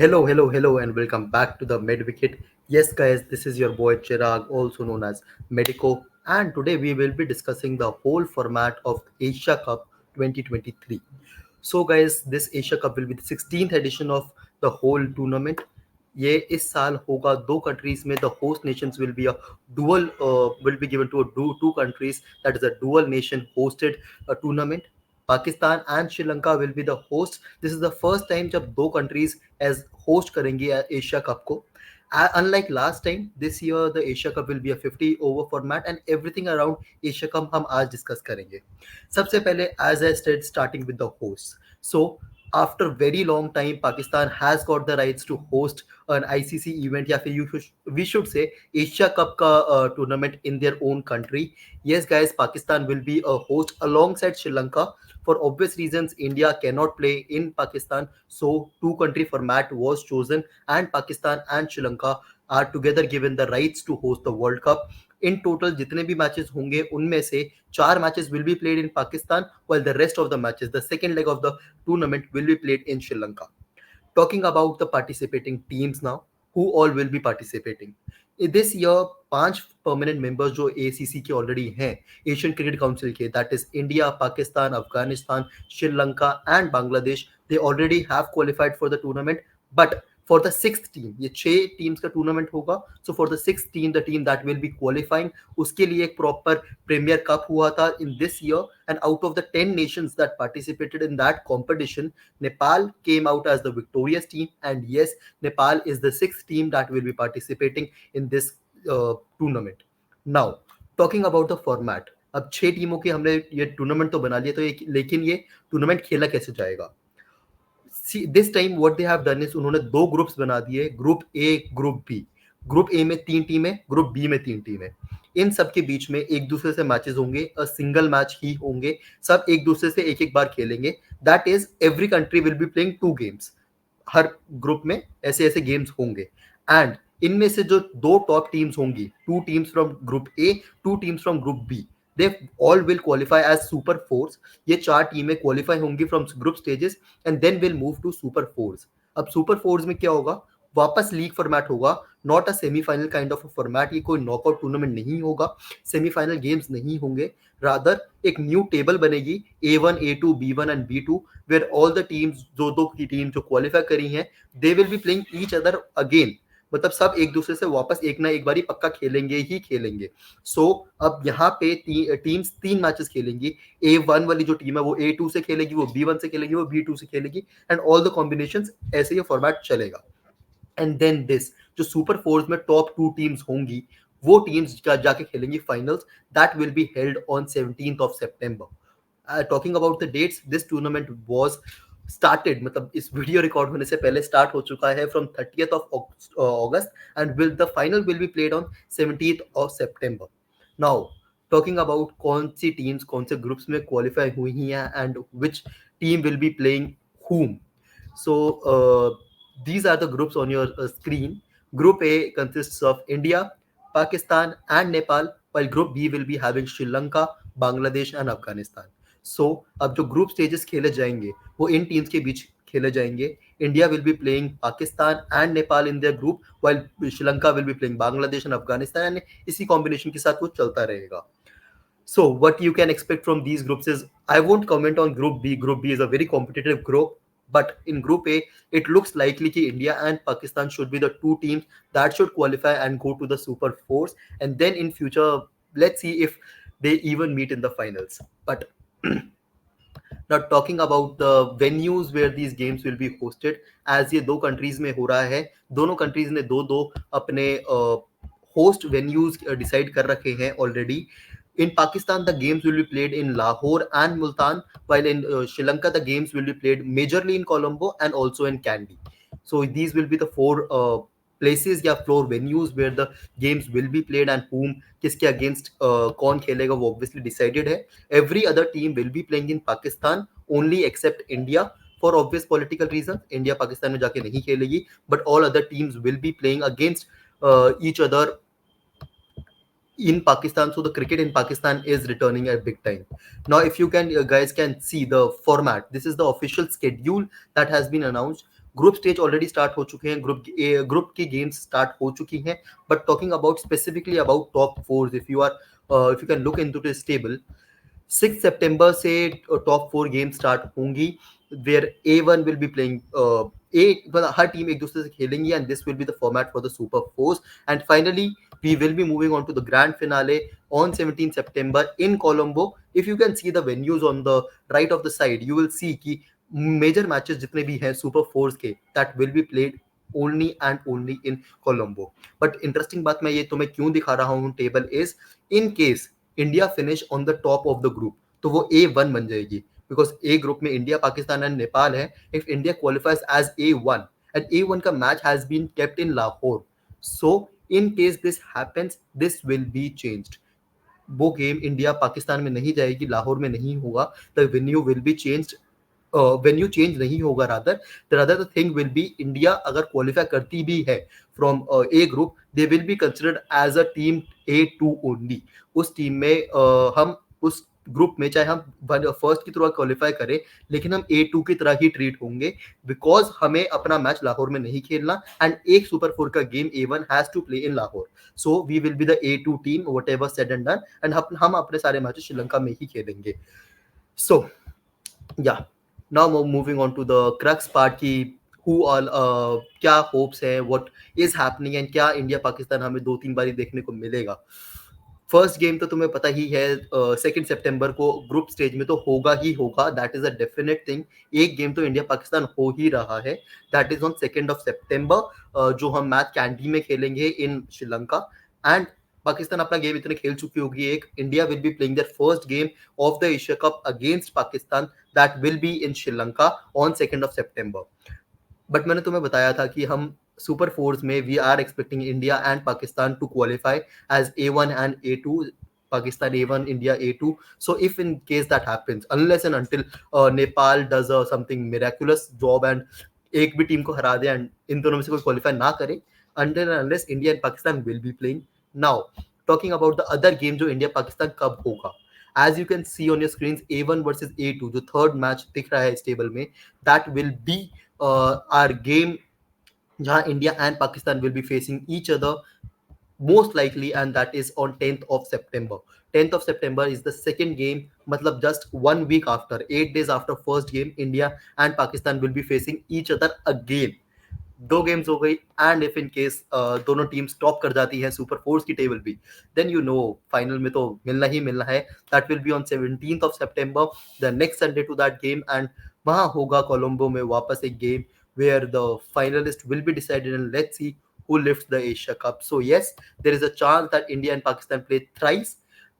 Hello, and welcome back to the Med Wicket. Yes, guys, this is your boy Chirag, also known as Medico, and today we will be discussing the whole format of Asia Cup 2023. So, guys, this Asia Cup will be the 16th edition of the whole tournament. ये इस साल होगा दो countries में the host nations will be a dual will be given to two countries that is a dual nation hosted tournament Pakistan and Sri Lanka will be the host this is the first time जब दो countries as host करेंगी Asia cup को unlike last time this year the Asia Cup will be a 50 over format and everything around Asia Cup हम आज discuss करेंगे सबसे पहले as I said starting with the hosts so after very long time Pakistan has got the rights to host an ICC event या फिर we should say Asia Cup का tournament in their own country. Yes guys, Pakistan will be a host alongside Sri Lanka. For obvious reasons India cannot play in Pakistan, so two country format was chosen and Pakistan and Sri Lanka are together given the rights to host the World Cup. In total जितने भी matches होंगे उनमें से चार matches will be played in Pakistan while the rest of the matches the second leg of the tournament will be played in Sri Lanka. Talking about the participating teams now, who all will be participating this year? पांच permanent members जो ACC के already हैं Asian cricket council के, that is India, Pakistan, Afghanistan, Sri Lanka and Bangladesh. They already have qualified for the tournament, but for the six team, ये छह teams का tournament होगा. So for the six team, the team that will B qualifying, उसके लिए एक proper premiere cup हुआ था in this year. And out of the 10 nations that participated in that competition, Nepal came out as the victorious team. And yes, Nepal is the sixth team that will be participating in this tournament. Now, talking about the format, अब छह टीमों के हमने ये tournament तो बना लिया, तो लेकिन ये टूर्नामेंट खेला कैसे जाएगा? This time what they have done is उन्होंने दो ग्रुप्स बना दिए, group A, group B. Group A में तीन टीमें, ग्रुप बी में तीन टीमें. इन सब के बीच में एक दूसरे से मैचेस होंगे, अ सिंगल मैच ही होंगे, सब एक दूसरे से एक एक बार खेलेंगे. That is every country will be playing to games. Her group में ऐसे ऐसे गेम्स होंगे. एंड इनमें से जो दो टॉप टीम्स होंगी, two teams from group A, two teams from group B, they all will qualify as super fours. ये चार टीमें क्वालिफाई होंगी from group stages and then will move to super fours. अब सुपर फोर्स में क्या होगा? वापस लीग फॉर्मेट होगा, not a semifinal kind of format. ये कोई नॉकआउट टूर्नामेंट नहीं होगा, सेमीफाइनल गेम्स नहीं होंगे. रादर एक न्यू टेबल बनेगी, A1, A2, B1 and B2, where all the teams, जो दो की टीम जो क्वालिफाई करी हैं, they will be playing each other again. मतलब सब एक दूसरे से वापस एक ना एक बारी पक्का खेलेंगे ही खेलेंगे. सो अब यहाँ पे टीम्स तीन मैचेस खेलेंगी. A1 वाली जो टीम है वो A2 से खेलेगी, वो B1 से खेलेगी, वो B2 से खेलेगी, एंड ऑल द कॉम्बिनेशंस. ऐसे ये फॉर्मेट चलेगा. एंड देन दिस जो सुपर फोर्स में टॉप टू टीम्स होंगी, वो टीम्स जाके खेलेंगी finals. That will be held on 17th of September. Talking about the dates, this tournament was started, मतलब इस वीडियो रिकॉर्ड होने से पहले स्टार्ट हो चुका है from 30th of August and will the final will be played on 17th of September. Now talking about कौन सी teams कौन से ग्रुप्स में क्वालिफाई हुई हैं and which team will be playing whom. So these are the groups on your screen. Group A consists of India, Pakistan and Nepal, while Group B will be having Sri Lanka, Bangladesh and Afghanistan. So अब जो group stages खेले जाएंगे वो इन teams के बीच खेले जाएंगे. India will be playing Pakistan and Nepal in their group, while Sri Lanka will be playing Bangladesh and Afghanistan, and इसी combination के साथ वो चलता रहेगा. So what you can expect from these groups is, I won't comment on Group B. Group B is a very competitive group, but in Group A, it looks likely that India and Pakistan should be the two teams that should qualify and go to the Super Fours. And then in future, let's see if they even meet in the finals. But now talking about the venues where these games will be hosted, as ये दो countries में हो रहा है, दोनों countries ने दो दो अपने host venues decide कर रखे हैं already. In Pakistan, the games will be played in Lahore and Multan, while in Sri Lanka, the games will be played majorly in Colombo and also in Kandy. So these will be the four places या floor venues where the games will be played, and whom किसके against कौन खेलेगा वो obviously decided है. Every other team will be playing in Pakistan only except India. For obvious political reasons, India Pakistan में जाके नहीं खेलेगी, but all other teams will be playing against each other in Pakistan. So the cricket in Pakistan is returning at big time. Now if you can guys can see the format, this is the official schedule that has been announced. Group stage already start हो चुके हैं, group की games start हो चुकी हैं. But talking about specifically about top four, if you can look into this table, 6 सितंबर से top four game start होंगी, where A1 will be playing, a मतलब हर टीम एक दूसरे से खेलेंगी, and this will be the format for the super fours. And finally we will be moving on to the grand finale on 17 September in Colombo. If you can see the venues on the right of the side, you will see कि major matches जितने भी हैं super fours के, that will be played only and only in Colombo. But interesting बात मैं ये तुम्हें क्यों दिखा रहा हूँ table is, in case India finish on the top of the group, तो वो A1 बन जाएगी, बिकॉज ए ग्रुप में इंडिया, पाकिस्तान एंड नेपाल है. If India qualifies as A1 and A1 का match has been kept in Lahore, so in case this happens, this will be changed. वो game India Pakistan में नहीं जाएगी, लाहौर में नहीं होगा. The venue will be changed. Venue change नहीं होगा, rather the thing will be, India अगर क्वालिफाई करती भी है from A group, they will be considered as a team A2 only. उस टीम में हम उस ग्रुप में चाहे हम फर्स्ट की तरह क्वालिफाई करें, लेकिन हम A2 की तरह ही ट्रीट होंगे, बिकॉज हमें अपना मैच लाहौर में नहीं खेलना, एंड एक सुपर फोर का game A1 has to play in Lahore. So we will be the A2 team, whatever said and done, and हम अपने सारे मैचेस श्रीलंका में ही खेलेंगे. So ya, now moving on to the crux part की, who all, क्या hopes है, what is happening, and क्या India Pakistan हमें 2-3 बारी देखने को मिलेगा. फर्स्ट गेम तो तुम्हें पता ही है, 2 सितंबर को ग्रुप स्टेज में तो होगा ही होगा, that is a definite thing. एक गेम तो इंडिया पाकिस्तान हो ही रहा है, दैट इज ऑन 2 सितंबर, जो हम मैच कैंडी में खेलेंगे इन श्रीलंका. एंड पाकिस्तान अपना गेम इतने खेल चुकी होगी, एक India will be playing their first game of the Asia cup against Pakistan, that will be in Sri Lanka on 2 September. But मैंने तुम्हें बताया था कि हम सुपर फोर्स में we are expecting India and Pakistan to qualify as A1 and A2. Pakistan A1, India A2. So if in case that happens, unless and until Nepal does something miraculous job and एक भी team को हरा दे and in दोनों में से कोई qualify ना करे, until and unless India and Pakistan will be playing. Now talking about the other game जो इंडिया पाकिस्तान कब होगा, as you can see on your screens, A1 versus A2 जो थर्ड मैच दिख रहा है इस टेबल में, that will be our game, जहां India and Pakistan will be facing each other most likely, and that is on 10th of September. 10th of September is the second game, मतलब just 1 week after, 8 days after first game, India and Pakistan will be facing each other again. दो games हो गई, and if in case दोनों teams top कर जाती है super fours की table भी, देन यू नो फाइनल में तो मिलना ही मिलना है. That will be on 17th of September, the next Sunday to that game, and वहां होगा कोलंबो में वापस एक game where the finalist will be decided, and let's see who lifts the Asia Cup. So yes, there is a chance that India and Pakistan play thrice.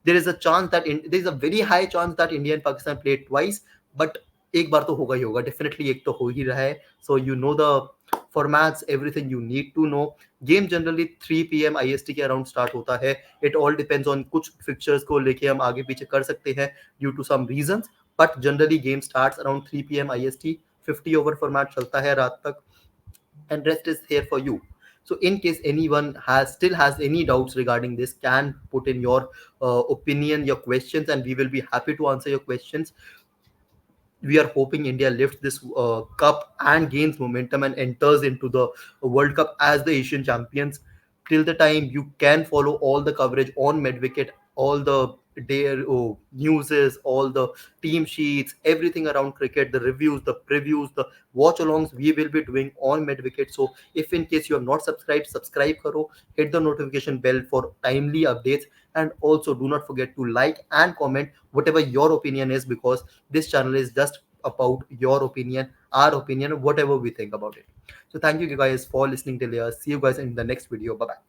There is a chance that there is a very high chance that India and Pakistan play twice. But एक बार तो होगा ही होगा, definitely एक तो हो ही रहा है. So you know the formats, everything you need to know. Game generally 3 PM IST के अराउंड स्टार्ट होता है. It all depends on कुछ फिक्चर्स को लेके हम आगे पीछे कर सकते हैं due to some reasons. But generally game starts around 3 PM IST. 50 over format चलता है रात तक, and rest is here for you. So in case anyone still has any doubts regarding this, can put in your opinion, your questions, and we will be happy to answer your questions. We are hoping India lifts this cup and gains momentum and enters into the World Cup as the Asian champions. Till the time, you can follow all the coverage on MedWicket, all the newses, all the team sheets, everything around cricket, the reviews, the previews, the watch-alongs we will be doing on MedWicket. So if in case you have not subscribed, subscribe karo, hit the notification bell for timely updates, and also do not forget to like and comment whatever your opinion is, because this channel is just about your opinion, our opinion, whatever we think about it. So thank you guys for listening till here. See you guys in the next video. Bye bye.